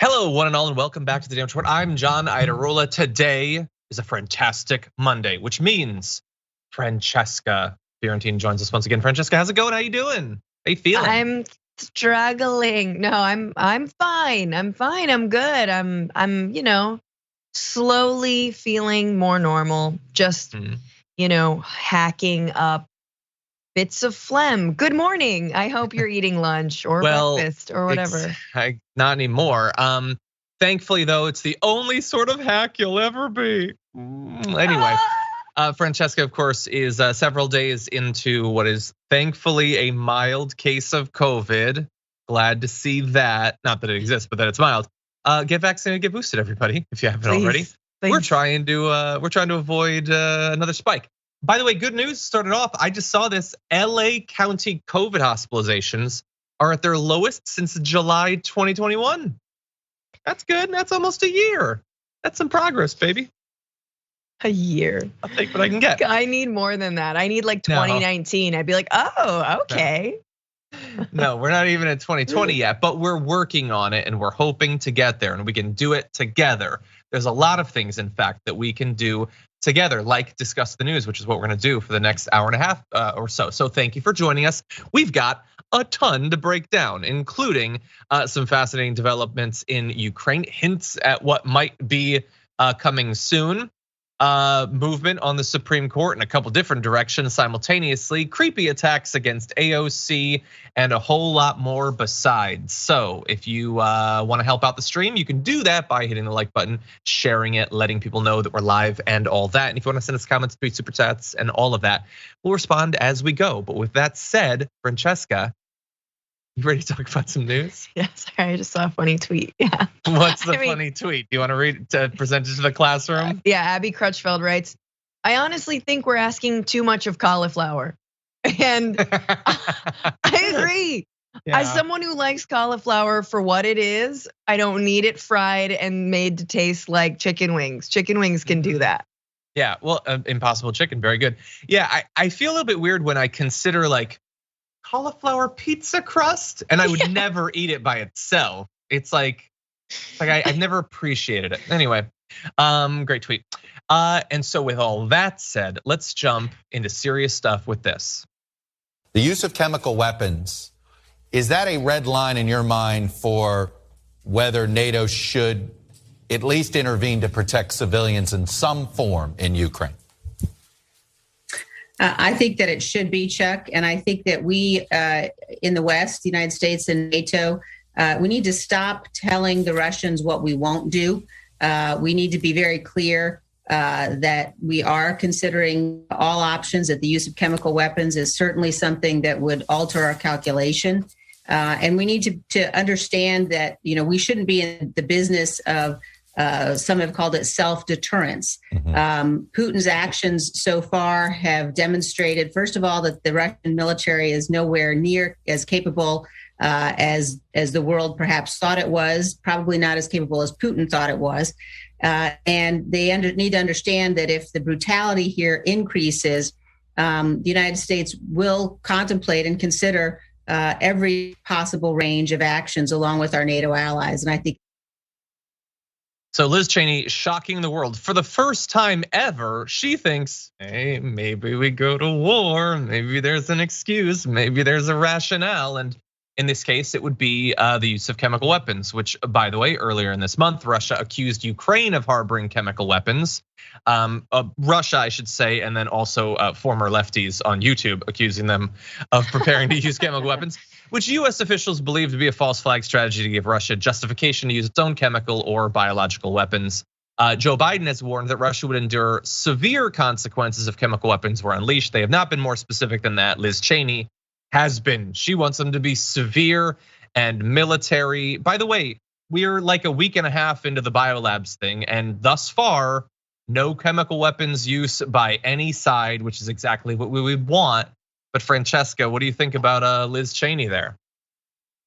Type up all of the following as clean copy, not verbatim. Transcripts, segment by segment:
Hello, one and all, and welcome back to the Damage Report. I'm John Iadarola. Today is a fantastic Monday, which means Francesca Fiorentini joins us once again. Francesca, how's it going? How you doing? How you feeling? I'm struggling. No, I'm fine. I'm fine. I'm good. I'm slowly feeling more normal. Just hacking up bits of phlegm. Good morning. I hope you're eating lunch or breakfast or whatever. Not anymore. Thankfully, though, it's the only sort of hack you'll ever be. Anyway, Francesca, of course, is several days into what is thankfully a mild case of COVID. Glad to see that. Not that it exists, but that it's mild. Get vaccinated, get boosted, everybody, if you haven't already. Please. We're trying to avoid another spike. By the way, good news started off. I just saw this. LA County COVID hospitalizations are at their lowest since July 2021. That's good. That's almost a year. That's some progress, baby. A year. I'll take what I can get. I need more than that. I need like 2019. I'd be like, oh, okay. No, we're not even at 2020 yet, but we're working on it and we're hoping to get there and we can do it together. There's a lot of things, in fact, that we can do together, like discuss the news, which is what we're gonna do for the next hour and a half or so. So thank you for joining us. We've got a ton to break down, including some fascinating developments in Ukraine, hints at what might be coming soon. Movement on the Supreme Court in a couple different directions simultaneously, creepy attacks against AOC, and a whole lot more besides. So if you wanna help out the stream, you can do that by hitting the like button, sharing it, letting people know that we're live and all that. And if you wanna send us comments, tweets, super chats, and all of that, we'll respond as we go. But with that said, Francesca, you ready to talk about some news? Yeah, sorry, I just saw a funny tweet. Yeah. What's the funny tweet? Do you want to read to present it to the classroom? Yeah, Abby Crutchfeld writes, I honestly think we're asking too much of cauliflower. And I agree. Yeah. As someone who likes cauliflower for what it is, I don't need it fried and made to taste like chicken wings. Chicken wings can do that. Yeah, well, Impossible Chicken, very good. Yeah, I feel a little bit weird when I consider like cauliflower pizza crust, and I would never eat it by itself. It's like I've never appreciated it. Anyway, great tweet. And so with all that said, let's jump into serious stuff with this. The use of chemical weapons, is that a red line in your mind for whether NATO should at least intervene to protect civilians in some form in Ukraine? I think that it should be, Chuck, and I think that we in the West, the United States and NATO, we need to stop telling the Russians what we won't do. We need to be very clear that we are considering all options, that the use of chemical weapons is certainly something that would alter our calculation. And we need to understand that, we shouldn't be in the business of some have called it self-deterrence. Putin's actions so far have demonstrated, first of all, that the Russian military is nowhere near as capable as the world perhaps thought it was, probably not as capable as Putin thought it was. And they need to understand that if the brutality here increases, the United States will contemplate and consider every possible range of actions along with our NATO allies. And I think so Liz Cheney shocking the world. For the first time ever, she thinks, hey, maybe we go to war, maybe there's an excuse, maybe there's a rationale. And in this case, it would be the use of chemical weapons, which, by the way, earlier in this month, Russia accused Ukraine of harboring chemical weapons. Russia, I should say, and then also former lefties on YouTube accusing them of preparing to use chemical weapons, which US officials believe to be a false flag strategy to give Russia justification to use its own chemical or biological weapons. Joe Biden has warned that Russia would endure severe consequences if chemical weapons were unleashed. They have not been more specific than that. Liz Cheney has been. She wants them to be severe and military. By the way, we're like a week and a half into the biolabs thing, and thus far, no chemical weapons use by any side, which is exactly what we would want. But Francesca, what do you think about Liz Cheney there?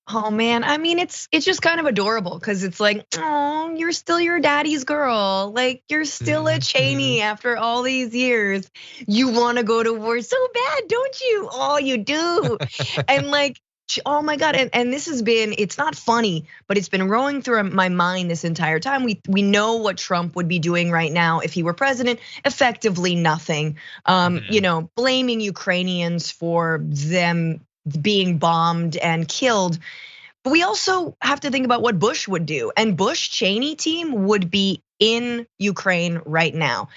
Oh man, I mean, it's just kind of adorable because it's like, oh, you're still your daddy's girl. Like you're still a Cheney after all these years. You want to go to war so bad, don't you? Oh, you do. And like, Oh my God, and this has been, it's not funny, but it's been rolling through my mind this entire time. We know what Trump would be doing right now if he were president, effectively nothing. Blaming Ukrainians for them being bombed and killed. But we also have to think about what Bush would do, and Bush-Cheney team would be in Ukraine right now.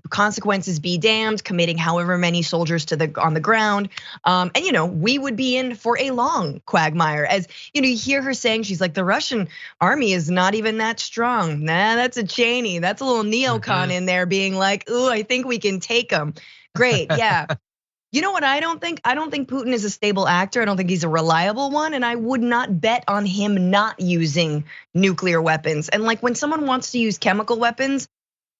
Consequences be damned, committing however many soldiers on the ground. And we would be in for a long quagmire. As you hear her saying, she's like, the Russian army is not even that strong. Nah, that's a Cheney. That's a little neocon in there being like, ooh, I think we can take them. Great, yeah. You know what I don't think? I don't think Putin is a stable actor. I don't think he's a reliable one. And I would not bet on him not using nuclear weapons. And like when someone wants to use chemical weapons,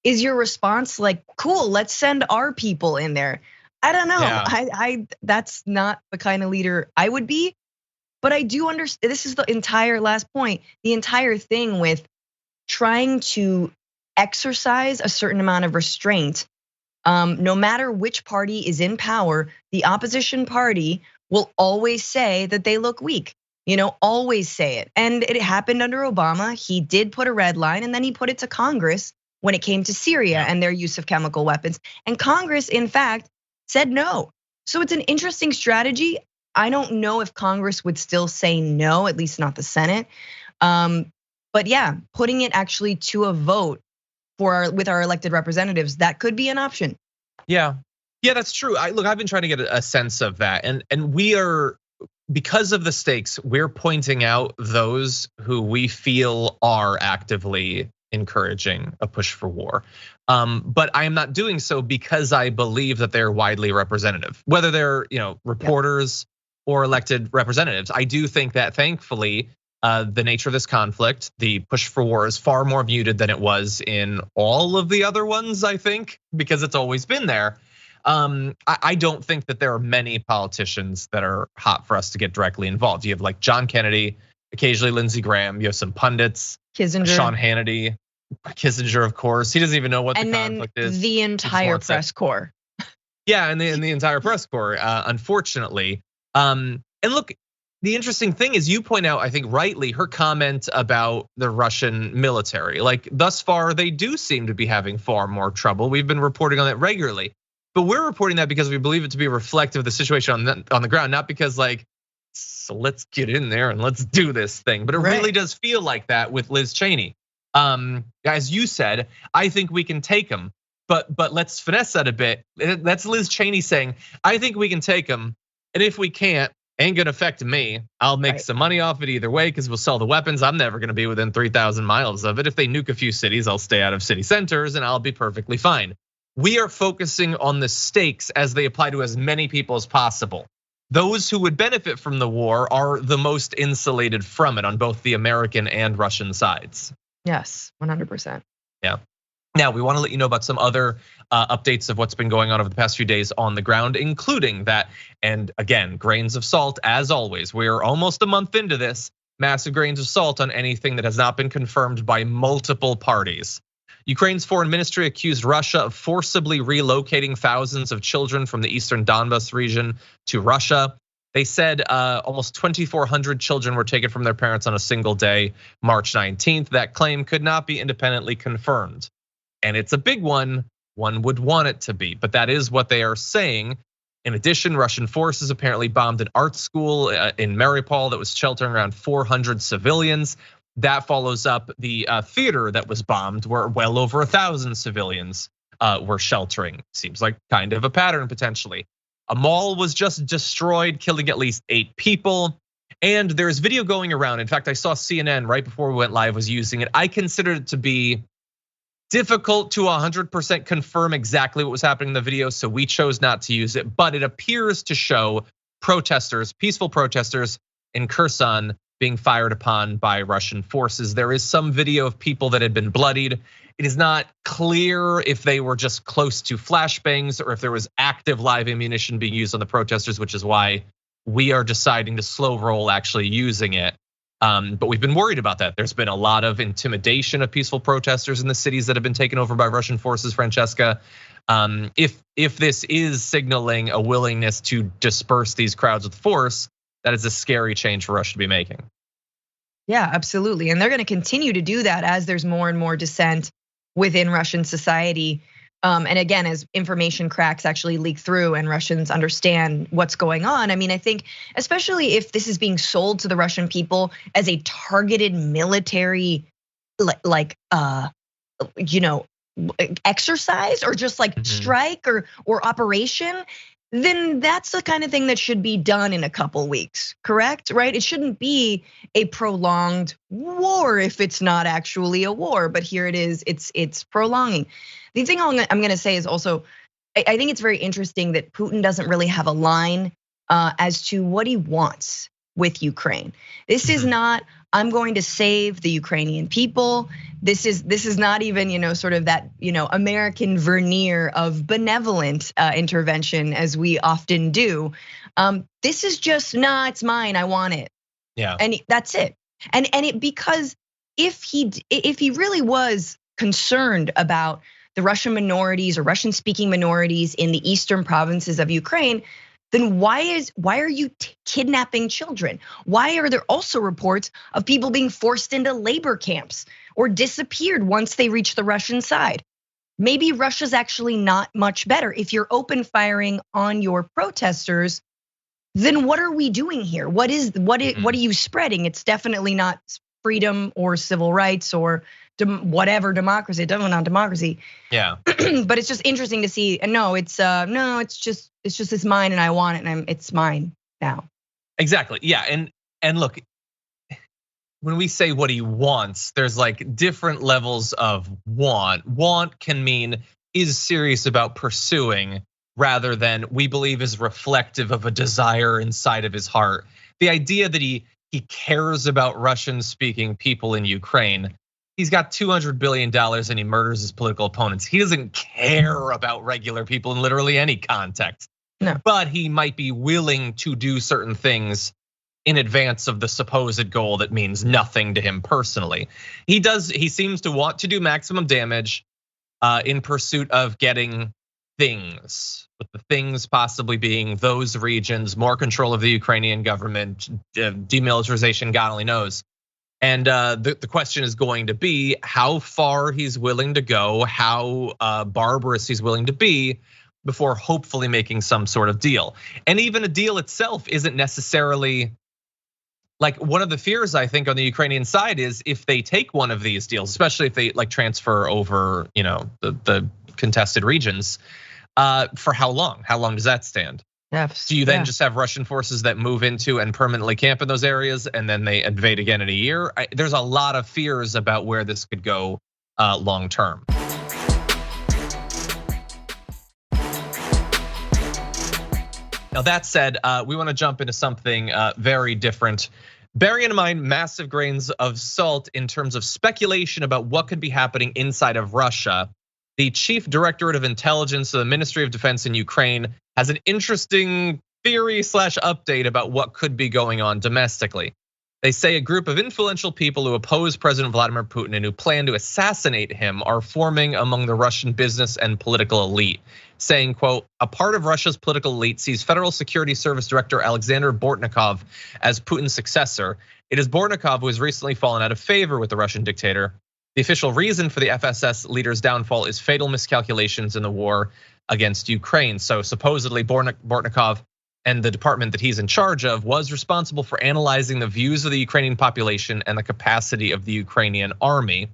is your response like, cool, let's send our people in there? I don't know. Yeah. That's not the kind of leader I would be. But I do understand, this is the entire last point, the entire thing with trying to exercise a certain amount of restraint. No matter which party is in power, the opposition party will always say that they look weak. Always say it. And it happened under Obama. He did put a red line, and then he put it to Congress when it came to Syria and their use of chemical weapons. And Congress, in fact, said no. So it's an interesting strategy. I don't know if Congress would still say no, at least not the Senate. But yeah, putting it actually to a vote with our elected representatives, that could be an option. Yeah, that's true. I've been trying to get a sense of that, and we are, because of the stakes, we're pointing out those who we feel are actively encouraging a push for war. But I am not doing so because I believe that they're widely representative, whether they're reporters or elected representatives. I do think that thankfully, the nature of this conflict, the push for war, is far more muted than it was in all of the other ones, I think, because it's always been there. I don't think that there are many politicians that are hot for us to get directly involved. You have like John Kennedy, occasionally Lindsey Graham, you have some pundits, Kissinger, Sean Hannity, Kissinger, of course. He doesn't even know what the conflict is. And then the entire press corps. Yeah, and the entire press corps, unfortunately. And look, the interesting thing is, you point out, I think rightly, her comment about the Russian military. Like thus far, they do seem to be having far more trouble. We've been reporting on that regularly, but we're reporting that because we believe it to be reflective of the situation on the ground, not because so let's get in there and let's do this thing. But it really does feel like that with Liz Cheney. As you said, I think we can take them, but let's finesse that a bit. That's Liz Cheney saying, I think we can take them, and if we can't, ain't gonna affect me. I'll make some money off it either way because we'll sell the weapons. I'm never gonna be within 3,000 miles of it. If they nuke a few cities, I'll stay out of city centers and I'll be perfectly fine. We are focusing on the stakes as they apply to as many people as possible. Those who would benefit from the war are the most insulated from it on both the American and Russian sides. Yes, 100%. Yeah. Now, we want to let you know about some other updates of what's been going on over the past few days on the ground, including that, and again, grains of salt, as always. We're almost a month into this, massive grains of salt on anything that has not been confirmed by multiple parties. Ukraine's foreign ministry accused Russia of forcibly relocating thousands of children from the eastern Donbas region to Russia. They said almost 2,400 children were taken from their parents on a single day, March 19th. That claim could not be independently confirmed. And it's a big one would want it to be, but that is what they are saying. In addition, Russian forces apparently bombed an art school in Mariupol that was sheltering around 400 civilians. That follows up the theater that was bombed, where well over 1,000 civilians were sheltering. Seems like kind of a pattern potentially. A mall was just destroyed, killing at least 8 people. And there's video going around. In fact, I saw CNN right before we went live was using it. I considered it to be difficult to 100% confirm exactly what was happening in the video, so we chose not to use it. But it appears to show protesters, peaceful protesters in Kherson being fired upon by Russian forces. There is some video of people that had been bloodied. It is not clear if they were just close to flashbangs or if there was active live ammunition being used on the protesters, which is why we are deciding to slow roll actually using it. But we've been worried about that. There's been a lot of intimidation of peaceful protesters in the cities that have been taken over by Russian forces, Francesca. If this is signaling a willingness to disperse these crowds with force, That is a scary change for Russia to be making. Yeah, absolutely. And they're going to continue to do that as there's more and more dissent within Russian society. And again, as information cracks actually leak through and Russians understand what's going on. I mean, I think especially if this is being sold to the Russian people as a targeted military, exercise or just like strike or operation, then that's the kind of thing that should be done in a couple weeks, correct? Right? It shouldn't be a prolonged war if it's not actually a war, but here it is, it's prolonging. The thing I'm gonna say is also, I think it's very interesting that Putin doesn't really have a line as to what he wants with Ukraine. This is not, I'm going to save the Ukrainian people. This is not even, sort of that, American veneer of benevolent intervention as we often do. This is just, nah, it's mine, I want it. Yeah. And that's it. And it, because if he really was concerned about the Russian minorities or Russian speaking minorities in the eastern provinces of Ukraine, then why are you kidnapping children? Why are there also reports of people being forced into labor camps or disappeared once they reach the Russian side? Maybe Russia's actually not much better. If you're open firing on your protesters, then what are we doing here? What are you spreading? It's definitely not freedom or civil rights or whatever democracy. It's definitely not democracy. Yeah. But it's just interesting to see. And no, it's just it's mine and I want it and it's mine now. Exactly. Yeah. And look, when we say what he wants, there's like different levels of want. Want can mean is serious about pursuing rather than we believe is reflective of a desire inside of his heart. The idea that he cares about Russian speaking people in Ukraine. He's got $200 billion and he murders his political opponents. He doesn't care about regular people in literally any context. No. But he might be willing to do certain things in advance of the supposed goal that means nothing to him personally. He seems to want to do maximum damage in pursuit of getting things, with the things possibly being those regions, more control of the Ukrainian government, demilitarization, God only knows. And the question is going to be how far he's willing to go, how barbarous he's willing to be before hopefully making some sort of deal. And even a deal itself isn't necessarily, like one of the fears I think on the Ukrainian side is if they take one of these deals, especially if they like transfer over, the contested regions, for how long? How long does that stand? Yes. Do you then just have Russian forces that move into and permanently camp in those areas and then they invade again in a year? There's a lot of fears about where this could go long term. Now that said, we want to jump into something very different. Bearing in mind massive grains of salt in terms of speculation about what could be happening inside of Russia. The Chief Directorate of Intelligence of the Ministry of Defense in Ukraine has an interesting theory / update about what could be going on domestically. They say a group of influential people who oppose President Vladimir Putin and who plan to assassinate him are forming among the Russian business and political elite, saying, quote, a part of Russia's political elite sees Federal Security Service Director Alexander Bortnikov as Putin's successor. It is Bortnikov who has recently fallen out of favor with the Russian dictator. The official reason for the FSS leader's downfall is fatal miscalculations in the war against Ukraine. So supposedly Bortnikov and the department that he's in charge of was responsible for analyzing the views of the Ukrainian population and the capacity of the Ukrainian army.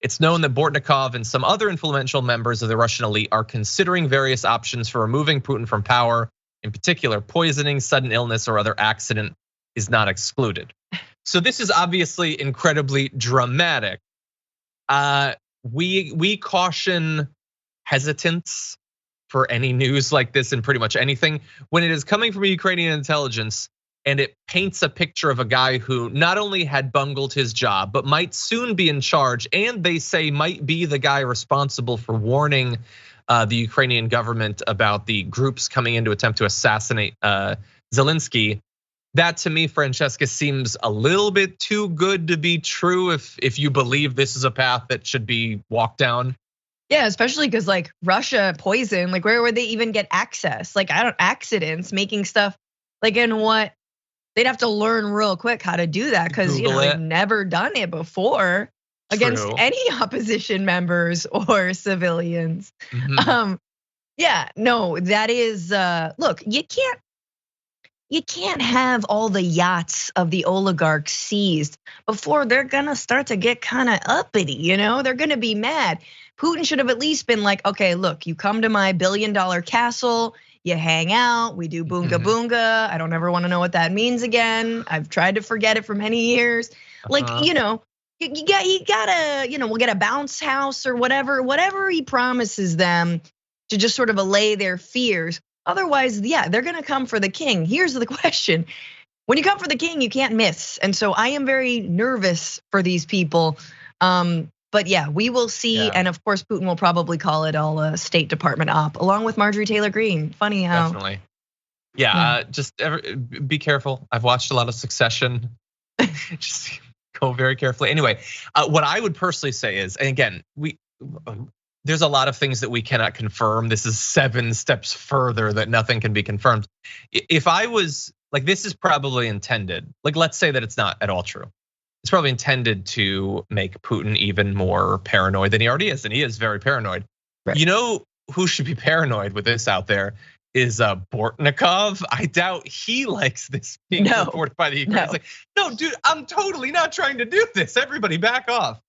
It's known that Bortnikov and some other influential members of the Russian elite are considering various options for removing Putin from power. In particular, poisoning, sudden illness, or other accident is not excluded. So this is obviously incredibly dramatic. We caution hesitance for any news like this and pretty much anything when it is coming from Ukrainian intelligence and it paints a picture of a guy who not only had bungled his job, but might soon be in charge, and they say might be the guy responsible for warning the Ukrainian government about the groups coming in to attempt to assassinate Zelensky. That to me, Francesca, seems a little bit too good to be true if you believe this is a path that should be walked down. Yeah, especially because like Russia poison, like where would they even get access? Like accidents, making stuff like in what they'd have to learn real quick how to do that because they've never done it before against any opposition members or civilians. Yeah, no, that is look, you can't have all the yachts of the oligarchs seized before they're gonna start to get kind of uppity, they're gonna be mad. Putin should have at least been like, okay, look, you come to my $1 billion castle, you hang out, we do boonga boonga. I don't ever want to know what that means again. I've tried to forget it for many years. Like, you gotta, we'll get a bounce house or whatever he promises them to just sort of allay their fears. Otherwise, yeah, they're gonna come for the king. Here's the question. When you come for the king, you can't miss. And so I am very nervous for these people. But yeah, we will see. And of course, Putin will probably call it all a State Department op, along with Marjorie Taylor Greene. Funny how. Definitely. Yeah, just be careful. I've watched a lot of Succession. Just go very carefully. Anyway, what I would personally say is, and again, there's a lot of things that we cannot confirm. This is 7 steps further that nothing can be confirmed. If I was like, this is probably intended. Like, let's say that it's not at all true. It's probably intended to make Putin even more paranoid than he already is, and he is very paranoid. Right. You know who should be paranoid with this out there is Bortnikov. I doubt he likes this being reported by the Ukrainians. Like, no, dude, I'm totally not trying to do this. Everybody back off.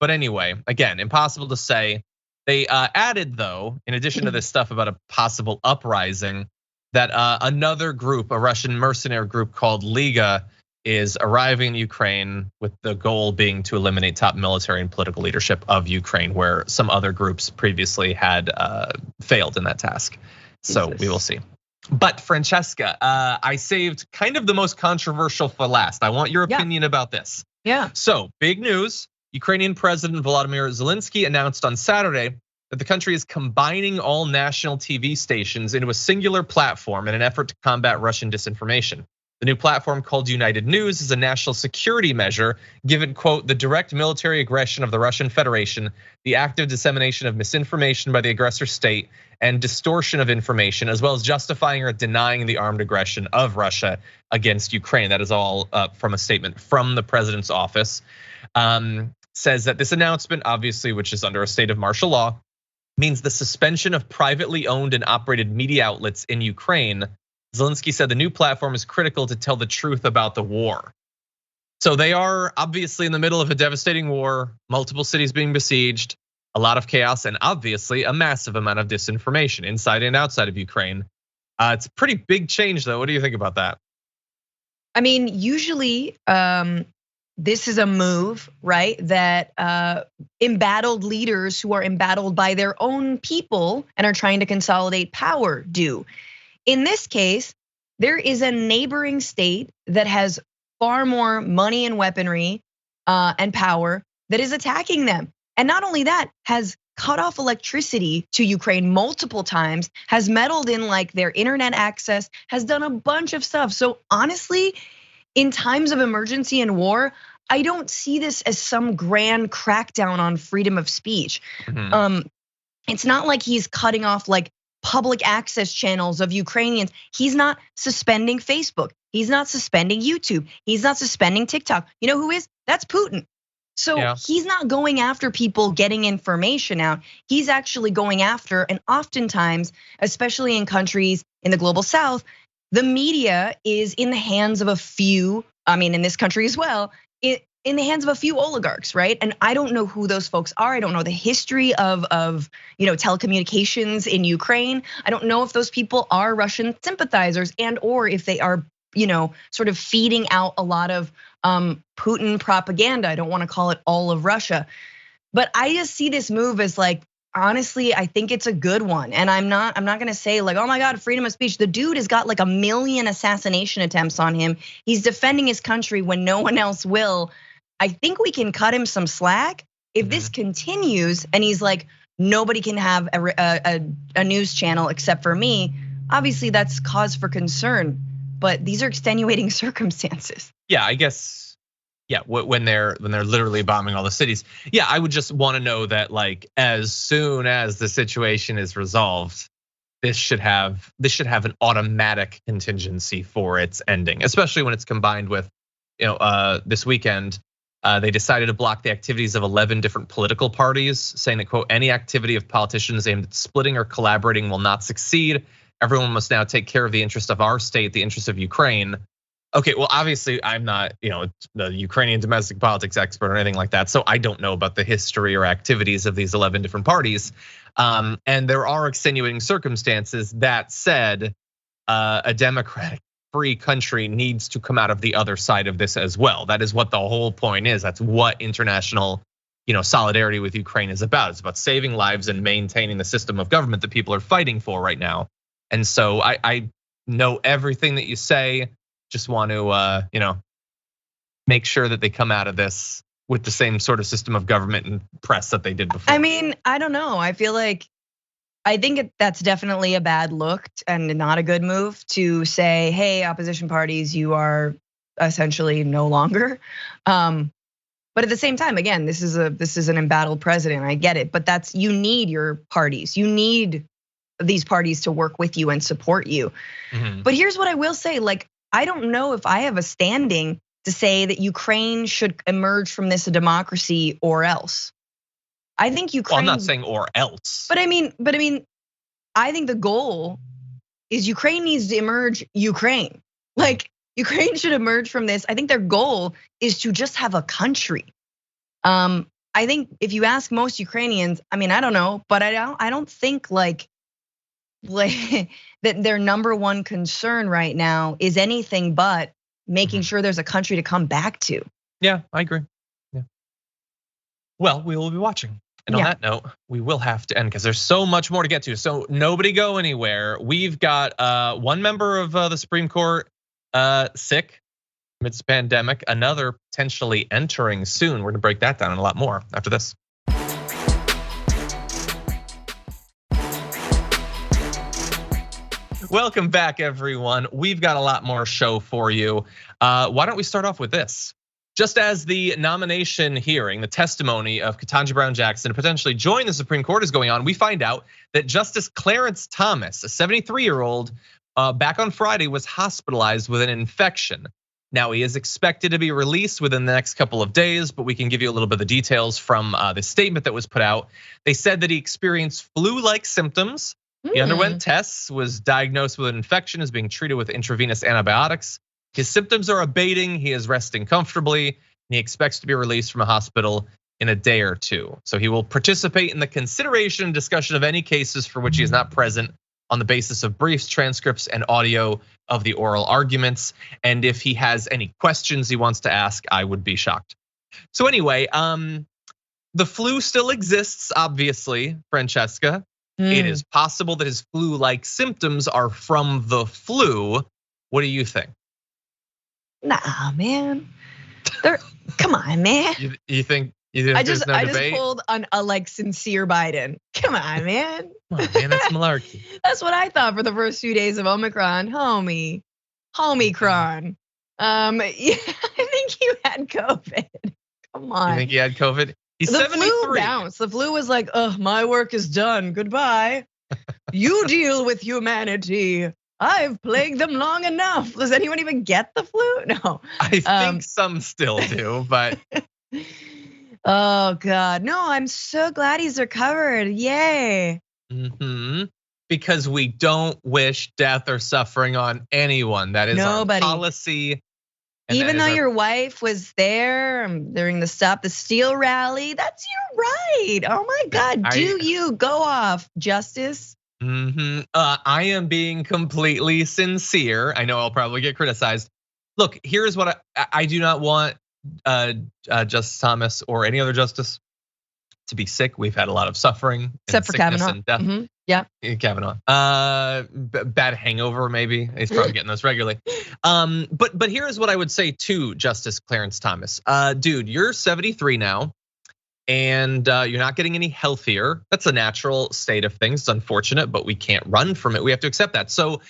But anyway, again, impossible to say. They added, though, in addition to this stuff about a possible uprising, that another group, a Russian mercenary group called Liga, is arriving in Ukraine with the goal being to eliminate top military and political leadership of Ukraine, where some other groups previously had failed in that task. So we will see. But Francesca, I saved kind of the most controversial for last. I want your opinion about this. Yeah. So big news. Ukrainian President Volodymyr Zelensky announced on Saturday that the country is combining all national TV stations into a singular platform in an effort to combat Russian disinformation. The new platform, called United News, is a national security measure given, quote, the direct military aggression of the Russian Federation, the active dissemination of misinformation by the aggressor state, and distortion of information, as well as justifying or denying the armed aggression of Russia against Ukraine. That is all from a statement from the president's office. Says that this announcement, obviously, which is under a state of martial law, means the suspension of privately owned and operated media outlets in Ukraine. Zelensky said the new platform is critical to tell the truth about the war. So they are obviously in the middle of a devastating war, multiple cities being besieged, a lot of chaos, and obviously a massive amount of disinformation inside and outside of Ukraine. It's a pretty big change, though. What do you think about that? I mean, usually this is a move, right, that embattled leaders who are embattled by their own people and are trying to consolidate power do. In this case, there is a neighboring state that has far more money and weaponry and power that is attacking them. And not only that, has cut off electricity to Ukraine multiple times, has meddled in like their internet access, has done a bunch of stuff. So honestly, in times of emergency and war, I don't see this as some grand crackdown on freedom of speech. It's not like he's cutting off like public access channels of Ukrainians. He's not suspending Facebook. He's not suspending YouTube. He's not suspending TikTok. You know who is? That's Putin. So he's not going after people getting information out. He's actually going after, and oftentimes, especially in countries in the global south, the media is in the hands of a few, I mean, in this country as well, in the hands of a few oligarchs, right? And I don't know who those folks are. I don't know the history of telecommunications in Ukraine. I don't know if those people are Russian sympathizers and or if they are, sort of feeding out a lot of Putin propaganda. I don't want to call it all of Russia. But I just see this move as like, honestly, I think it's a good one. And I'm not gonna say like, oh my God, freedom of speech. The dude has got like 1 million assassination attempts on him. He's defending his country when no one else will. I think we can cut him some slack. If this continues and he's like, nobody can have a news channel except for me, obviously that's cause for concern. But these are extenuating circumstances. Yeah, I guess. Yeah, when they're literally bombing all the cities. Yeah, I would just want to know that like as soon as the situation is resolved, this should have an automatic contingency for its ending, especially when it's combined with, this weekend. They decided to block the activities of 11 different political parties, saying that, quote, any activity of politicians aimed at splitting or collaborating will not succeed. Everyone must now take care of the interest of our state, the interest of Ukraine. Okay, well, obviously I'm not, the Ukrainian domestic politics expert or anything like that, so I don't know about the history or activities of these 11 different parties. And there are extenuating circumstances. That said, a democratic free country needs to come out of the other side of this as well. That is what the whole point is. That's what international, solidarity with Ukraine is about. It's about saving lives and maintaining the system of government that people are fighting for right now. And so I know everything that you say. Just want to, make sure that they come out of this with the same sort of system of government and press that they did before. I mean, I don't know. I feel like, I think that's definitely a bad look and not a good move to say, hey, opposition parties, you are essentially no longer. But at the same time, again, this is an embattled president. I get it, but you need your parties. You need these parties to work with you and support you. Mm-hmm. But here's what I will say, I don't know if I have a standing to say that Ukraine should emerge from this a democracy or else. I think Ukraine. Well, I'm not saying or else. But I mean, I think the goal is Ukraine needs to emerge Ukraine. Ukraine should emerge from this. I think their goal is to just have a country. I think if you ask most Ukrainians, I mean, I don't know, but I don't think that their number one concern right now is anything but making sure there's a country to come back to. Yeah, I agree. Yeah. Well, we will be watching. And on that note, we will have to end because there's so much more to get to. So nobody go anywhere. We've got one member of the Supreme Court sick amidst the pandemic, another potentially entering soon. We're gonna break that down and a lot more after this. Welcome back, everyone. We've got a lot more show for you. Why don't we start off with this? Just as the nomination hearing, the testimony of Ketanji Brown Jackson to potentially join the Supreme Court is going on, we find out that Justice Clarence Thomas, a 73-year-old, back on Friday was hospitalized with an infection. Now he is expected to be released within the next couple of days, but we can give you a little bit of the details from the statement that was put out. They said that he experienced flu-like symptoms. He underwent tests, was diagnosed with an infection, is being treated with intravenous antibiotics. His symptoms are abating, he is resting comfortably, and he expects to be released from a hospital in a day or two. So he will participate in the consideration and discussion of any cases for which he is not present on the basis of briefs, transcripts, and audio of the oral arguments. And if he has any questions he wants to ask, I would be shocked. So anyway, the flu still exists, obviously, Francesca. It is possible that his flu-like symptoms are from the flu. What do you think? Nah, man. Come on, man. You think I there's no debate? I just pulled on a sincere Biden. Come on, man. Come on, man, that's malarkey. That's what I thought for the first few days of Omicron, homie. Homicron. Yeah, I think you had COVID. Come on. You think he had COVID? He's 73. Flu bounced. The flu was like, my work is done. Goodbye. You deal with humanity. I've plagued them long enough. Does anyone even get the flu? No. I think some still do, but. Oh God, no, I'm so glad he's recovered, yay. Because we don't wish death or suffering on anyone. That is nobody. Our policy. Even though your wife was there during the Stop the Steal rally, that's your right. Oh my God, do you go off, Justice? I am being completely sincere. I know I'll probably get criticized. Look, here's what I do not want Justice Thomas or any other justice to be sick. We've had a lot of suffering, except for Kavanaugh. And death. Yeah, Kavanaugh. Bad hangover, maybe. He's probably getting those regularly. But here's what I would say to Justice Clarence Thomas. Dude, you're 73 now, and you're not getting any healthier. That's a natural state of things. It's unfortunate, but we can't run from it. We have to accept that. So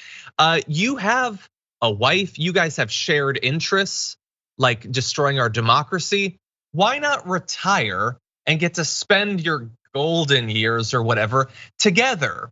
you have a wife. You guys have shared interests, like destroying our democracy. Why not retire and get to spend your golden years or whatever together?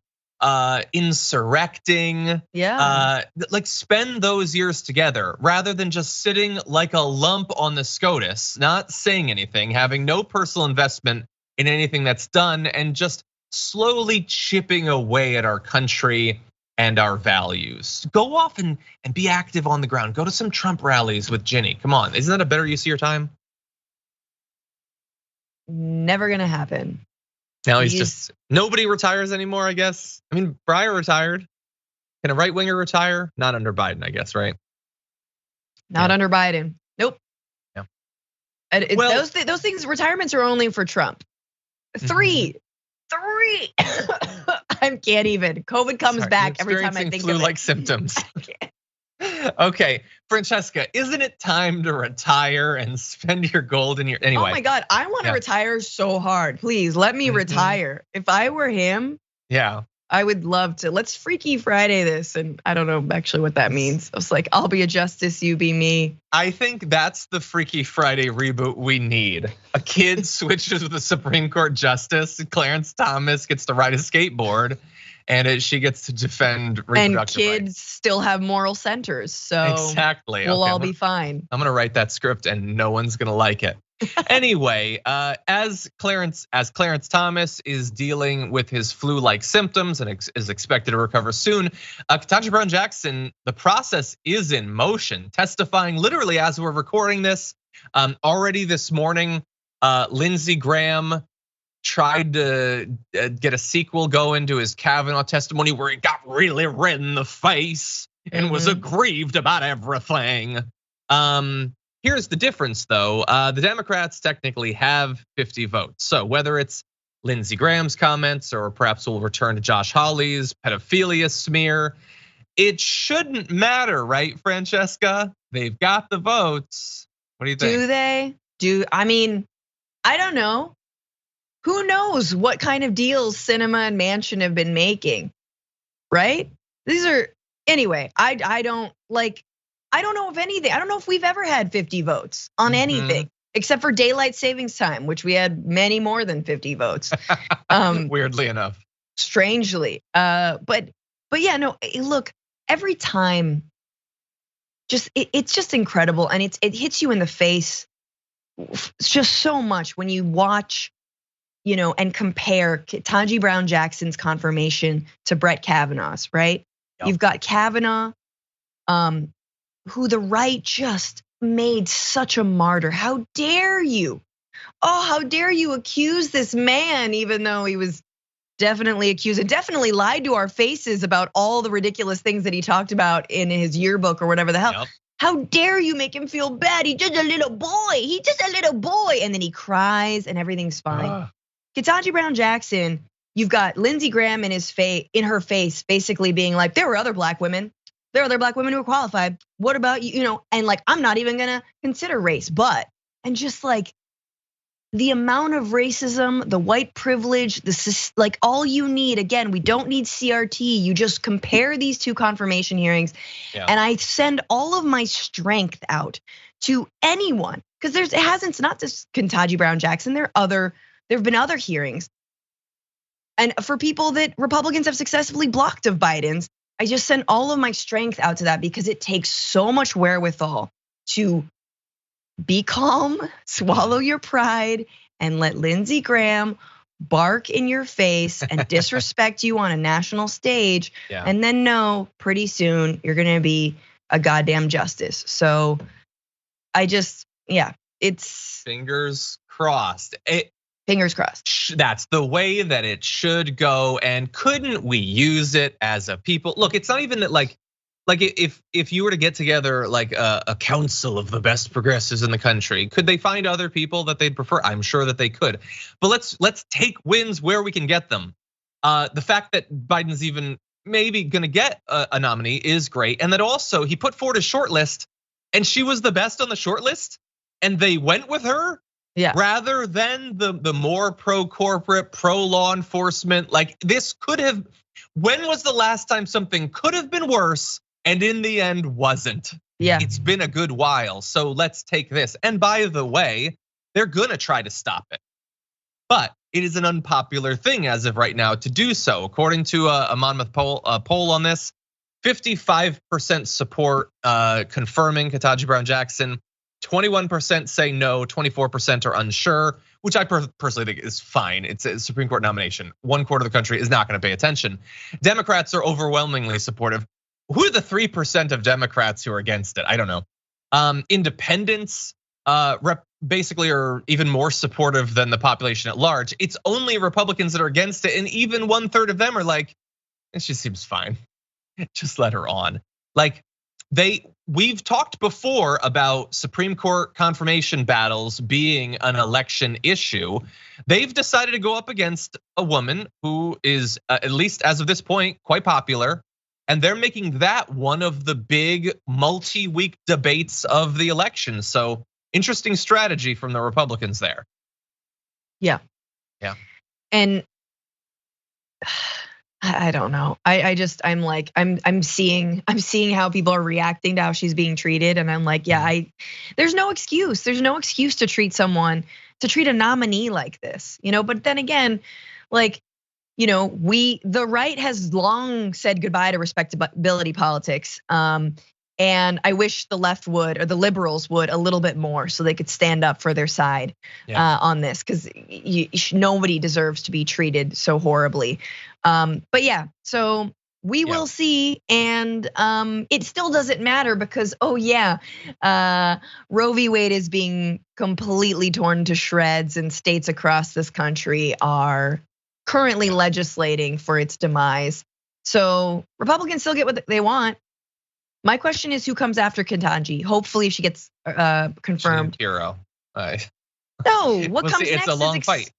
insurrecting. Yeah. Like spend those years together rather than just sitting like a lump on the SCOTUS, not saying anything, having no personal investment in anything that's done, and just slowly chipping away at our country and our values. Go off and be active on the ground. Go to some Trump rallies with Ginny. Come on, isn't that a better use of your time? Never gonna happen. Now he's just, nobody retires anymore, I guess. I mean, Breyer retired. Can a right winger retire? Not under Biden, I guess, right? Not under Biden. Nope. Yeah. Those things, retirements are only for Trump. Three. I can't even. COVID comes back every time I think of it. Flu-like symptoms. Okay, Francesca, isn't it time to retire and spend your golden year? Anyway. Oh my God, I want to retire so hard. Please let me retire. If I were him, I would love to. Let's Freaky Friday this, and I don't know actually what that means. I was like, I'll be a justice, you be me. I think that's the Freaky Friday reboot we need. A kid switches with a Supreme Court justice. Clarence Thomas gets to ride a skateboard, and she gets to defend reproductive rights. And kids still have moral centers, so exactly. We'll all be fine. I'm gonna write that script, and no one's gonna like it. Anyway, as Clarence Thomas is dealing with his flu-like symptoms and is expected to recover soon, Ketanji Brown Jackson, the process is in motion, testifying literally as we're recording this. Already this morning, Lindsey Graham tried to get a sequel going to his Kavanaugh testimony where he got really red in the face and was aggrieved about everything. Here's the difference though, the Democrats technically have 50 votes. So whether it's Lindsey Graham's comments or perhaps we'll return to Josh Hawley's pedophilia smear, it shouldn't matter, right, Francesca? They've got the votes. What do you think? Do they? I mean, I don't know. Who knows what kind of deals Sinema and Manchin have been making, right? Anyway, I don't know if anything. I don't know if we've ever had 50 votes on anything except for daylight savings time, which we had many more than 50 votes. Weirdly enough. Strangely. But yeah, no, look, every time it's just incredible. And it hits you in the face just so much when you watch, and compare Ketanji Brown Jackson's confirmation to Brett Kavanaugh's, right? Yep. You've got Kavanaugh, who the right just made such a martyr. How dare you? Oh, how dare you accuse this man, even though he was definitely accused and definitely lied to our faces about all the ridiculous things that he talked about in his yearbook or whatever the hell. Yep. How dare you make him feel bad? He's just a little boy. And then he cries and everything's fine. Ketanji Brown Jackson, you've got Lindsey Graham in her face, basically being like, there were other black women. There are other black women who are qualified. What about you? And like, I'm not even gonna consider race, and just like the amount of racism, the white privilege, like all you need, again, we don't need CRT. You just compare these two confirmation hearings. And I send all of my strength out to anyone, because it's not just Ketanji Brown Jackson. There have been other hearings. And for people that Republicans have successfully blocked of Biden's, I just send all of my strength out to that because it takes so much wherewithal to be calm, swallow your pride, and let Lindsey Graham bark in your face and disrespect you on a national stage. And then know pretty soon you're gonna be a goddamn justice. So it's fingers crossed. Fingers crossed. That's the way that it should go. And couldn't we use it as a people? Look, it's not even that like if you were to get together like a council of the best progressives in the country, could they find other people that they'd prefer? I'm sure that they could. But let's take wins where we can get them. The fact that Biden's even maybe gonna get a nominee is great. And that also he put forward a short list and she was the best on the short list and they went with her. Rather than the more pro-corporate, pro-law enforcement, like this could have, when was the last time something could have been worse and in the end wasn't? It's been a good while, so let's take this. And by the way, they're gonna try to stop it. But it is an unpopular thing as of right now to do so. According to a Monmouth poll on this, 55% support confirming Ketanji Brown Jackson, 21% say no, 24% are unsure, which I personally think is fine. It's a Supreme Court nomination. 1/4 of the country is not going to pay attention. Democrats are overwhelmingly supportive. Who are the 3% of Democrats who are against it? I don't know. Independents basically are even more supportive than the population at large. It's only Republicans that are against it, and even 1/3 of them are like, it just seems fine. Just let her on. Like we've talked before about Supreme Court confirmation battles being an election issue. They've decided to go up against a woman who is, at least as of this point, quite popular. And they're making that one of the big multi-week debates of the election. So interesting strategy from the Republicans there. Yeah. And I don't know. I'm seeing how people are reacting to how she's being treated, and I'm like, there's no excuse. There's no excuse to treat a nominee like this, But then again, like, the right has long said goodbye to respectability politics. And I wish the left would, or the liberals would, a little bit more, so they could stand up for their side on this, because nobody deserves to be treated so horribly. But yeah, so we will see, and it still doesn't matter because Roe v. Wade is being completely torn to shreds, and states across this country are currently legislating for its demise. So Republicans still get what they want. My question is, who comes after Ketanji? Hopefully, if she gets confirmed. Hero. No, what comes next? It's a long fight.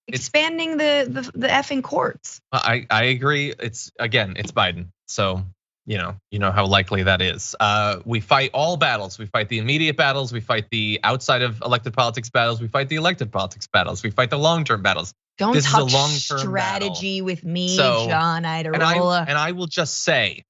Expanding the effing courts. I agree. It's Biden. So you know how likely that is. We fight all battles. We fight the immediate battles. We fight the outside of elected politics battles. We fight the elected politics battles. We fight the long-term battles. Don't touch strategy battle with me, John Idarola. And I will just say,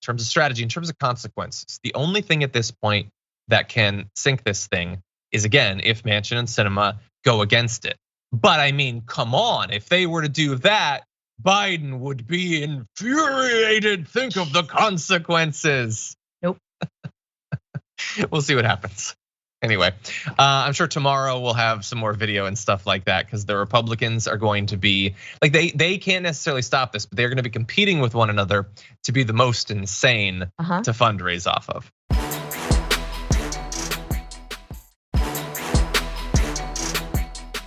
in terms of strategy, in terms of consequences, the only thing at this point that can sink this thing is, again, if Manchin and Sinema go against it. But I mean, come on, if they were to do that, Biden would be infuriated. Think of the consequences. Nope. We'll see what happens. Anyway, I'm sure tomorrow we'll have some more video and stuff like that, because the Republicans are going to be like, they can't necessarily stop this, but they're going to be competing with one another to be the most insane to fundraise off of.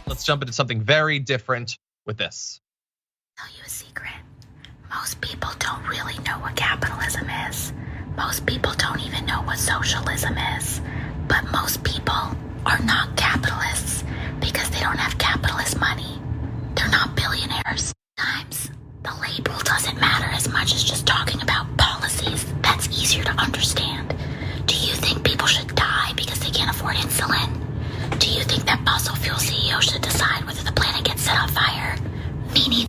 Let's jump into something very different with this. I'll tell you a secret. Most people don't really know what capitalism is. Most people don't even know what socialism is. But most people are not capitalists because they don't have capitalist money. They're not billionaires. Sometimes the label doesn't matter as much as just talking about policies. That's easier to understand. Do you think people should die because they can't afford insulin? Do you think that fossil fuel CEO should decide whether the planet gets set on fire? Me neither.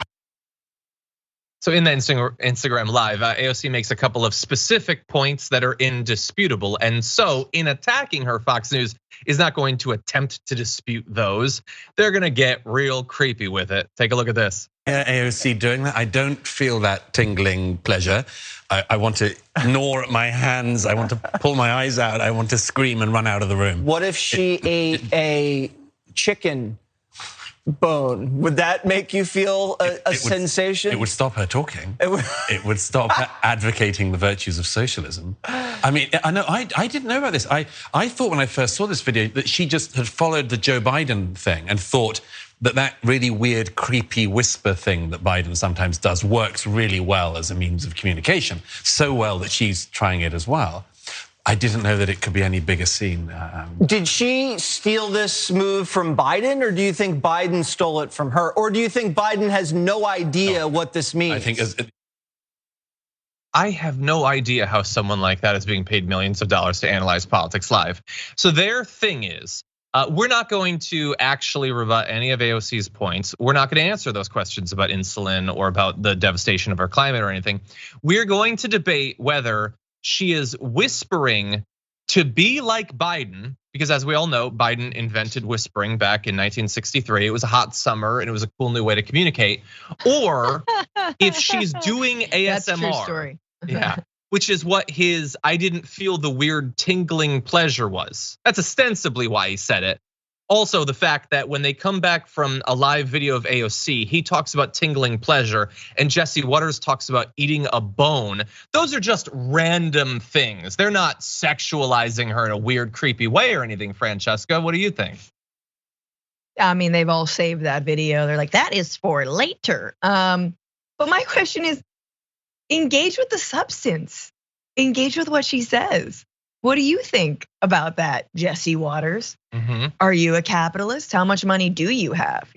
So in the Instagram Live, AOC makes a couple of specific points that are indisputable. And so in attacking her, Fox News is not going to attempt to dispute those. They're gonna get real creepy with it. Take a look at this. AOC doing that, I don't feel that tingling pleasure. I want to gnaw at my hands. I want to pull my eyes out. I want to scream and run out of the room. What if she ate a chicken bone? Would that make you feel a sensation? It would stop her talking. It would stop her advocating the virtues of socialism. I mean, I know I didn't know about this. I thought when I first saw this video that she just had followed the Joe Biden thing and thought that really weird, creepy whisper thing that Biden sometimes does works really well as a means of communication. So well that she's trying it as well. I didn't know that it could be any bigger scene. Did she steal this move from Biden, or do you think Biden stole it from her? Or do you think Biden has no idea what this means? I think I have no idea how someone like that is being paid millions of dollars to analyze politics live. So their thing is, we're not going to actually rebut any of AOC's points. We're not going to answer those questions about insulin or about the devastation of our climate or anything. We're going to debate whether she is whispering to be like Biden because as we all know, Biden invented whispering back in 1963. It was a hot summer and it was a cool new way to communicate. Or if she's doing ASMR, That's a true story. Yeah, which is what his "I didn't feel the weird tingling pleasure" was. That's ostensibly why he said it. Also, the fact that when they come back from a live video of AOC, he talks about tingling pleasure and Jesse Waters talks about eating a bone. Those are just random things. They're not sexualizing her in a weird, creepy way or anything, Francesca. What do you think? I mean, they've all saved that video. They're like, that is for later. But my question is, engage with the substance. Engage with what she says. What do you think about that, Jesse Waters? Are you a capitalist? How much money do you have?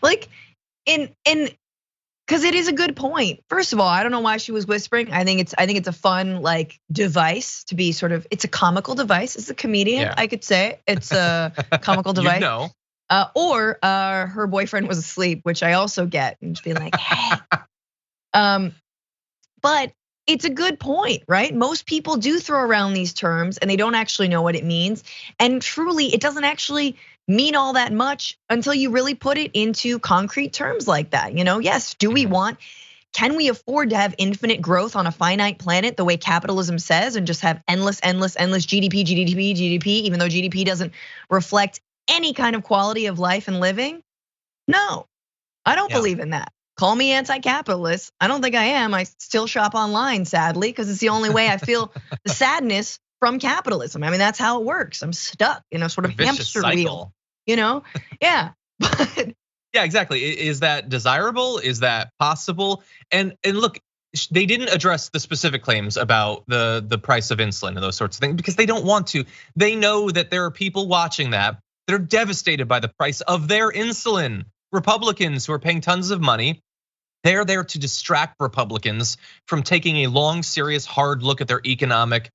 Like, because it is a good point. First of all, I don't know why she was whispering. I think it's a fun like device to be sort of. It's a comical device. It's a comedian. Yeah. I could say it's a comical device. Or her boyfriend was asleep, which I also get, and just being like, hey. But it's a good point, right? Most people do throw around these terms and they don't actually know what it means. And truly, it doesn't actually mean all that much until you really put it into concrete terms like that. Yes, can we afford to have infinite growth on a finite planet the way capitalism says and just have endless GDP, even though GDP doesn't reflect any kind of quality of life and living? No, I don't believe in that. Call me anti-capitalist. I don't think I am. I still shop online, sadly, because it's the only way I feel the sadness from capitalism. I mean, that's how it works. I'm stuck in a sort of hamster wheel, Yeah, but yeah, exactly. Is that desirable? Is that possible? And look, they didn't address the specific claims about the price of insulin and those sorts of things because they don't want to. They know that there are people watching that are devastated by the price of their insulin. Republicans who are paying tons of money, they're there to distract Republicans from taking a long, serious, hard look at their economic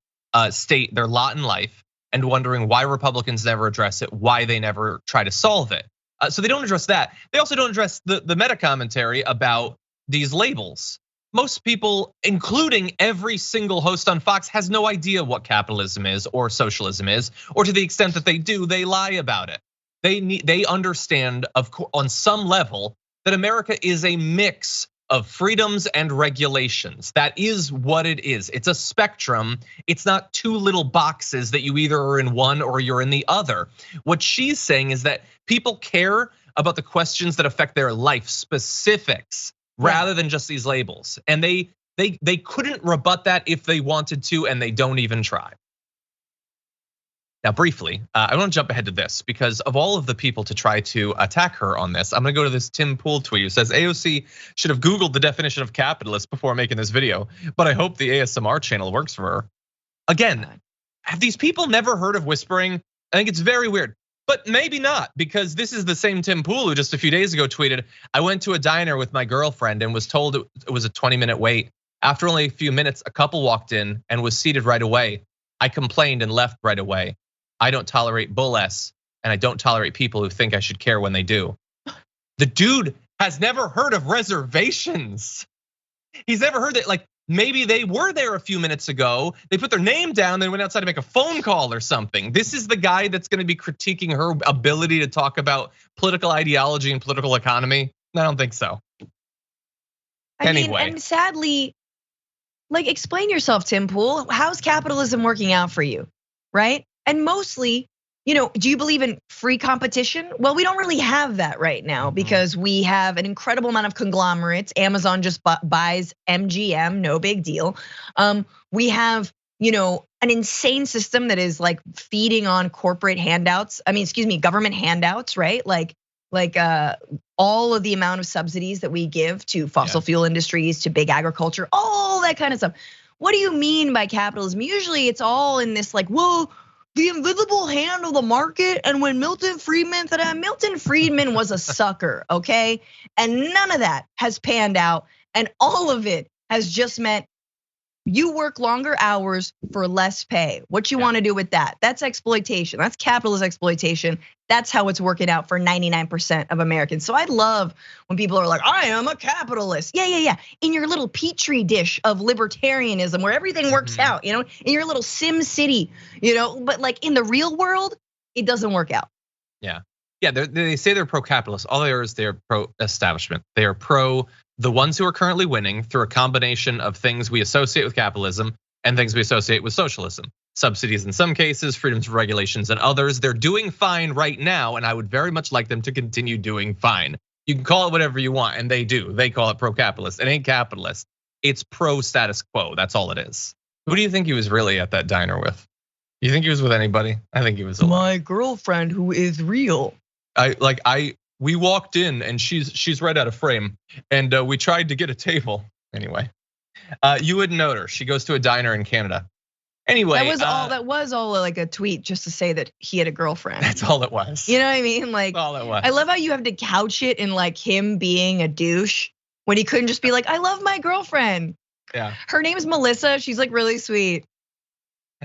state, their lot in life, and wondering why Republicans never address it, why they never try to solve it. So they don't address that. They also don't address the meta commentary about these labels. Most people, including every single host on Fox, has no idea what capitalism is or socialism is, or to the extent that they do, they lie about it. They understand, of course, on some level, that America is a mix of freedoms and regulations. That is what it is. It's a spectrum. It's not two little boxes that you either are in one or you're in the other. What she's saying is that people care about the questions that affect their life specifics rather than just these labels. And they couldn't rebut that if they wanted to, and they don't even try. Now, briefly, I want to jump ahead to this because of all of the people to try to attack her on this, I'm gonna go to this Tim Pool tweet who says AOC should have Googled the definition of capitalist before making this video, but I hope the ASMR channel works for her. Again, have these people never heard of whispering? I think it's very weird, but maybe not, because this is the same Tim Pool who just a few days ago tweeted, I went to a diner with my girlfriend and was told it was a 20-minute wait. After only a few minutes, a couple walked in and was seated right away. I complained and left right away. I don't tolerate bull S, and I don't tolerate people who think I should care when they do. The dude has never heard of reservations. He's never heard that, like maybe they were there a few minutes ago, they put their name down, they went outside to make a phone call or something. This is the guy that's gonna be critiquing her ability to talk about political ideology and political economy? I don't think so. Anyway. And sadly, like explain yourself, Tim Pool. How's capitalism working out for you, right? And mostly, do you believe in free competition? Well, we don't really have that right now because we have an incredible amount of conglomerates. Amazon just buys MGM, no big deal. We have, an insane system that is like feeding on corporate handouts. Government handouts, right? Like all of the amount of subsidies that we give to fossil fuel industries, to big agriculture, all that kind of stuff. What do you mean by capitalism? Usually it's all in this like, whoa, the invisible hand of the market. And when Milton Friedman was a sucker, okay? And none of that has panned out. And all of it has just meant you work longer hours for less pay. What you want to do with that? That's exploitation. That's capitalist exploitation. That's how it's working out for 99% of Americans. So I love when people are like, I am a capitalist. Yeah. In your little petri dish of libertarianism where everything works out, in your little Sim City, but like in the real world, it doesn't work out. Yeah. Yeah, they say they're pro-capitalist. All they are is they're pro-establishment. They are pro the ones who are currently winning through a combination of things we associate with capitalism and things we associate with socialism. Subsidies in some cases, freedoms of regulations in others. They're doing fine right now, and I would very much like them to continue doing fine. You can call it whatever you want, and they do. They call it pro-capitalist. It ain't capitalist. It's pro-status quo. That's all it is. Who do you think he was really at that diner with? You think he was with anybody? I think he was alone. My girlfriend who is real. We walked in and she's right out of frame, and we tried to get a table. Anyway, you wouldn't know her. She goes to a diner in Canada. Anyway, that was all like a tweet just to say that he had a girlfriend. That's all it was. You know what I mean? Like, all it was. I love how you have to couch it in like him being a douche when he couldn't just be like, I love my girlfriend. Yeah. Her name's Melissa. She's like really sweet.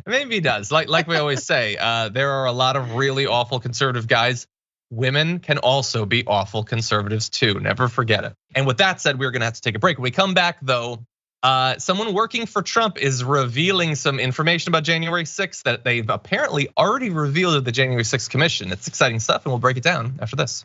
Maybe he does. Like we always say, there are a lot of really awful conservative guys. Women can also be awful conservatives too. Never forget it. And with that said, we're gonna have to take a break. When we come back though, someone working for Trump is revealing some information about January 6th that they've apparently already revealed to the January 6th Commission. It's exciting stuff, and we'll break it down after this.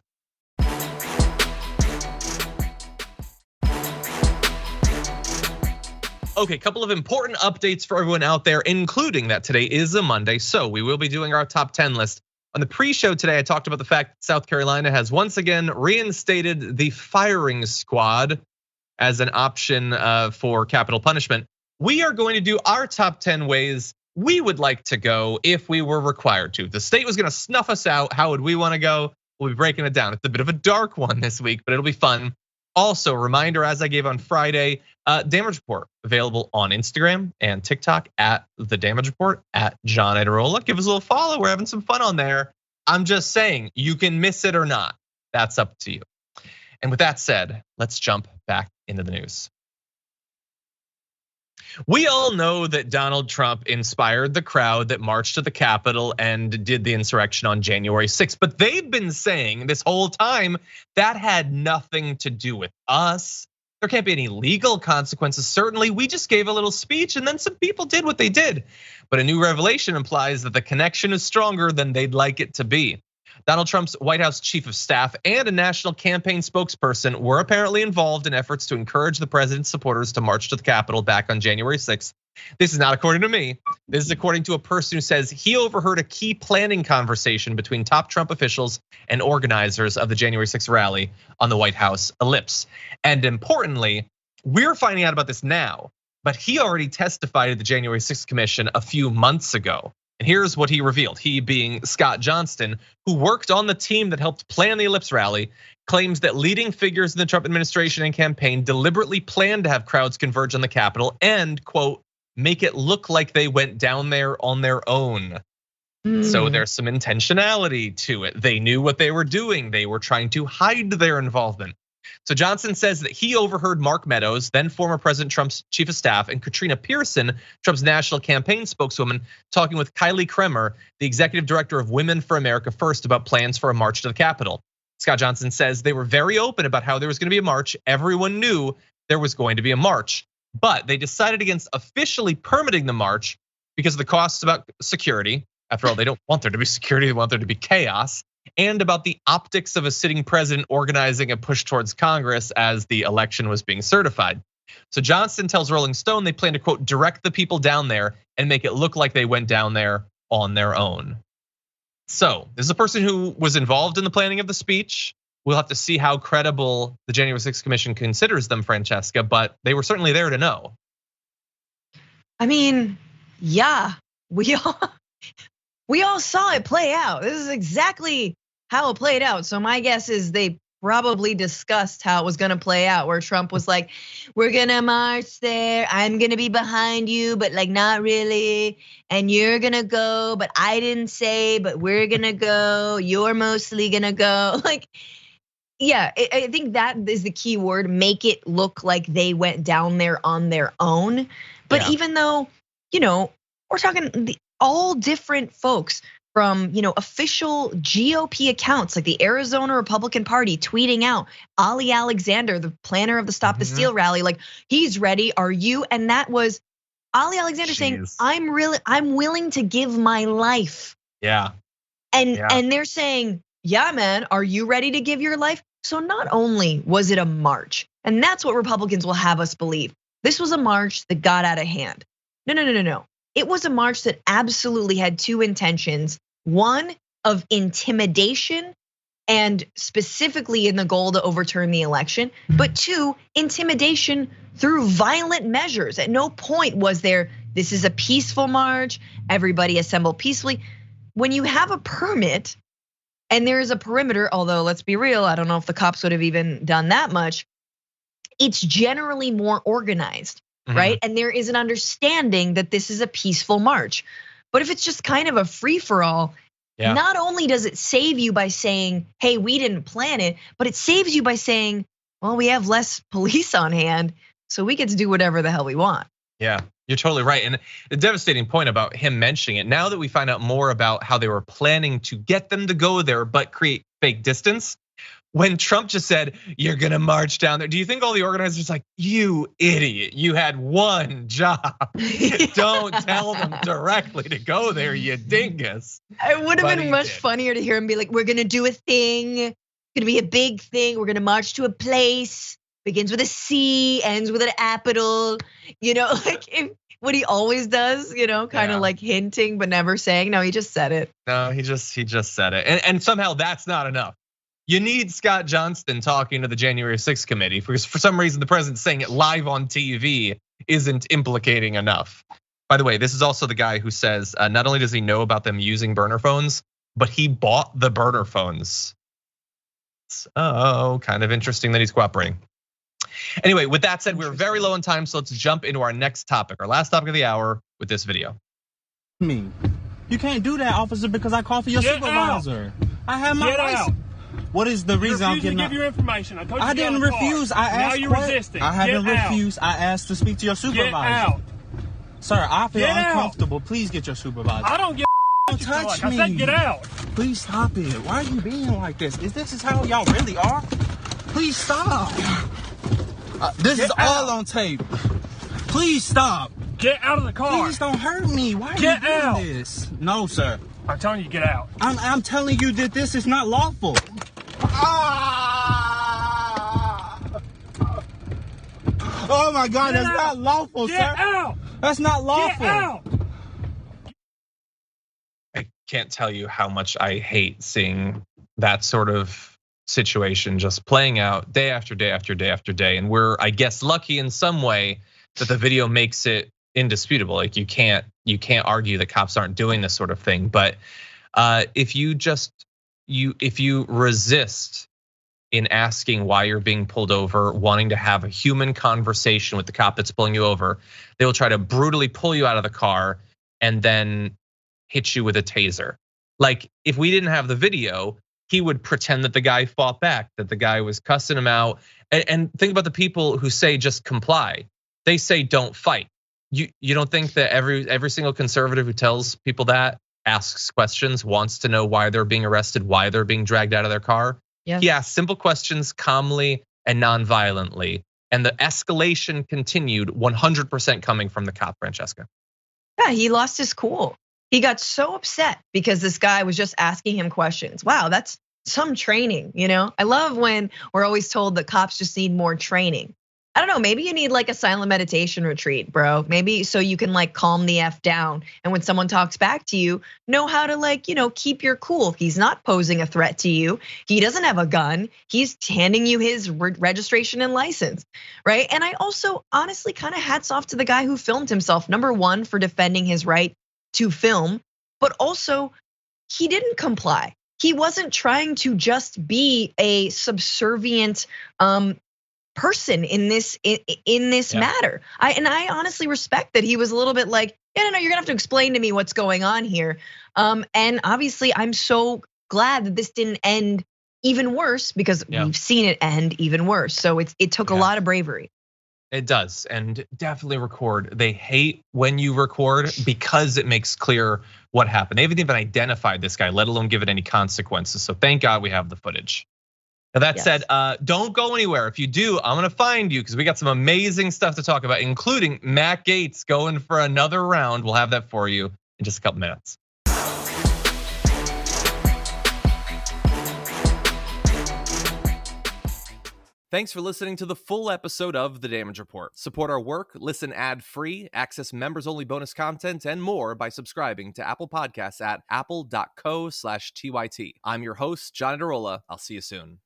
Okay, couple of important updates for everyone out there, including that today is a Monday, so we will be doing our top 10 list. On the pre-show today, I talked about the fact that South Carolina has once again reinstated the firing squad as an option for capital punishment. We are going to do our top 10 ways we would like to go if we were required to. The state was gonna snuff us out. How would we wanna go? We'll be breaking it down. It's a bit of a dark one this week, but it'll be fun. Also, reminder, as I gave on Friday, Damage Report available on Instagram and TikTok at The Damage Report, at John Ederola. Give us a little follow. We're having some fun on there. I'm just saying, you can miss it or not. That's up to you. And with that said, let's jump back into the news. We all know that Donald Trump inspired the crowd that marched to the Capitol and did the insurrection on January 6th. But they've been saying this whole time that had nothing to do with us. There can't be any legal consequences. Certainly, we just gave a little speech and then some people did what they did. But a new revelation implies that the connection is stronger than they'd like it to be. Donald Trump's White House chief of staff and a national campaign spokesperson were apparently involved in efforts to encourage the president's supporters to march to the Capitol back on January 6th. This is not according to me. This is according to a person who says he overheard a key planning conversation between top Trump officials and organizers of the January 6th rally on the White House ellipse. And importantly, we're finding out about this now, but he already testified at the January 6th Commission a few months ago. And here's what he revealed. He, being Scott Johnston, who worked on the team that helped plan the ellipse rally, claims that leading figures in the Trump administration and campaign deliberately planned to have crowds converge on the Capitol and, quote, make it look like they went down there on their own. So there's some intentionality to it. They knew what they were doing. They were trying to hide their involvement. So Johnson says that he overheard Mark Meadows, then former President Trump's chief of staff, and Katrina Pearson, Trump's national campaign spokeswoman, talking with Kylie Kremer, the executive director of Women for America First, about plans for a march to the Capitol. Scott Johnson says they were very open about how there was gonna be a march. Everyone knew there was going to be a march, but they decided against officially permitting the march because of the costs about security. After all, they don't want there to be security, they want there to be chaos. And about the optics of a sitting president organizing a push towards Congress as the election was being certified. So Johnson tells Rolling Stone they plan to, quote, direct the people down there and make it look like they went down there on their own. So this is a person who was involved in the planning of the speech. We'll have to see how credible the January 6th Commission considers them, Francesca, but they were certainly there to know. I mean, yeah, we all saw it play out. This is exactly how it played out. So my guess is they probably discussed how it was gonna play out, where Trump was like, we're gonna march there, I'm gonna be behind you, but like not really. And you're gonna go, but I didn't say, but we're gonna go, you're mostly gonna go. Like, yeah, I think that is the key word, make it look like they went down there on their own. But even though, we're talking all different folks from official GOP accounts like the Arizona Republican Party tweeting out Ali Alexander, the planner of the Stop the Steal rally, like he's ready. Are you? And that was Ali Alexander saying, I'm willing to give my life. Yeah. And they're saying, yeah, man, are you ready to give your life? So not only was it a march, and that's what Republicans will have us believe. This was a march that got out of hand. No. It was a march that absolutely had two intentions. One, of intimidation, and specifically in the goal to overturn the election. But two, intimidation through violent measures. At no point was there, this is a peaceful march, everybody assemble peacefully. When you have a permit and there is a perimeter, although let's be real, I don't know if the cops would have even done that much, it's generally more organized, right? And there is an understanding that this is a peaceful march. But if it's just kind of a free-for-all, not only does it save you by saying, hey, we didn't plan it, but it saves you by saying, well, we have less police on hand, so we get to do whatever the hell we want. Yeah, you're totally right. And the devastating point about him mentioning it, now that we find out more about how they were planning to get them to go there, but create fake distance, when Trump just said, you're gonna march down there, do you think all the organizers like, you idiot, you had one job. Don't tell them directly to go there, you dingus. It would have been much funnier to hear him be like, we're gonna do a thing, it's gonna be a big thing, we're gonna march to a place, begins with a C, ends with an capital, like what he always does, kind of like hinting but never saying. No, he just said it. No, he just said it. And somehow that's not enough. You need Scott Johnston talking to the January 6th committee because for some reason the president saying it live on TV isn't implicating enough. By the way, this is also the guy who says not only does he know about them using burner phones, but he bought the burner phones. So kind of interesting that he's cooperating. Anyway, with that said, we're very low on time, so let's jump into our next topic, our last topic of the hour with this video. You can't do that, officer, because I called for your supervisor. I have my license. What is the reason I'm getting out? Give your information. I told you I didn't refuse. I asked. Now you're resisting. I haven't refused. I asked to speak to your supervisor. Get out. Sir, I feel uncomfortable. Please get your supervisor. I don't give Don't touch me. I said get out. Please stop it. Why are you being like this? This is how y'all really are? Please stop. This is all on tape. Please stop. Get out of the car. Please don't hurt me. Why are you doing this? No, sir. I'm telling you, get out. I'm telling you that this is not lawful. Oh my God, that's not lawful, sir. Get out. That's not lawful. Get out. I can't tell you how much I hate seeing that sort of situation just playing out day after day after day after day. And we're, I guess, lucky in some way that the video makes it indisputable. Like you can't argue that cops aren't doing this sort of thing. But if you resist in asking why you're being pulled over, wanting to have a human conversation with the cop that's pulling you over, they will try to brutally pull you out of the car and then hit you with a taser. Like if we didn't have the video, he would pretend that the guy fought back, that the guy was cussing him out. And think about the people who say just comply. They say don't fight. You don't think that every single conservative who tells people that, asks questions, wants to know why they're being arrested, why they're being dragged out of their car? Yeah. He asked simple questions calmly and non-violently. And the escalation continued 100% coming from the cop, Francesca. Yeah, he lost his cool. He got so upset because this guy was just asking him questions. Wow, that's some training, I love when we're always told that cops just need more training. I don't know, maybe you need like a silent meditation retreat, bro. Maybe so you can like calm the F down. And when someone talks back to you, know how to keep your cool. He's not posing a threat to you. He doesn't have a gun. He's handing you his registration and license, right? And I also honestly kind of hats off to the guy who filmed himself. Number one, for defending his right to film, but also he didn't comply. He wasn't trying to just be a subservient person in this matter. I honestly respect that he was a little bit like, no, you're gonna have to explain to me what's going on here. And obviously I'm so glad that this didn't end even worse because we've seen it end even worse. So it took a lot of bravery. It does, and definitely record. They hate when you record because it makes clear what happened. They haven't even identified this guy, let alone give it any consequences. So thank God we have the footage. Now that said, don't go anywhere. If you do, I'm gonna find you because we got some amazing stuff to talk about, including Matt Gaetz going for another round. We'll have that for you in just a couple minutes. Thanks for listening to the full episode of The Damage Report. Support our work, listen ad-free, access members-only bonus content, and more by subscribing to Apple Podcasts at apple.co/TYT. I'm your host, John Adarola. I'll see you soon.